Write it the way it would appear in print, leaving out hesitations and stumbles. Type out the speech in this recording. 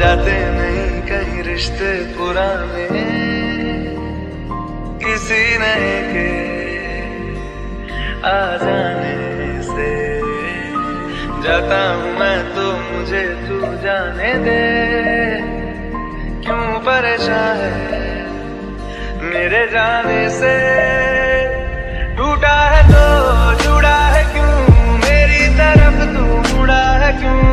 जाते नहीं कहीं रिश्ते पुराने किसी नए के आ जाने से। जाता हूँ मैं तो मुझे तू जाने दे, क्यों परेशान है मेरे जाने से। टूटा है तो जुड़ा है क्यों, मेरी तरफ तू मुड़ा है क्यों।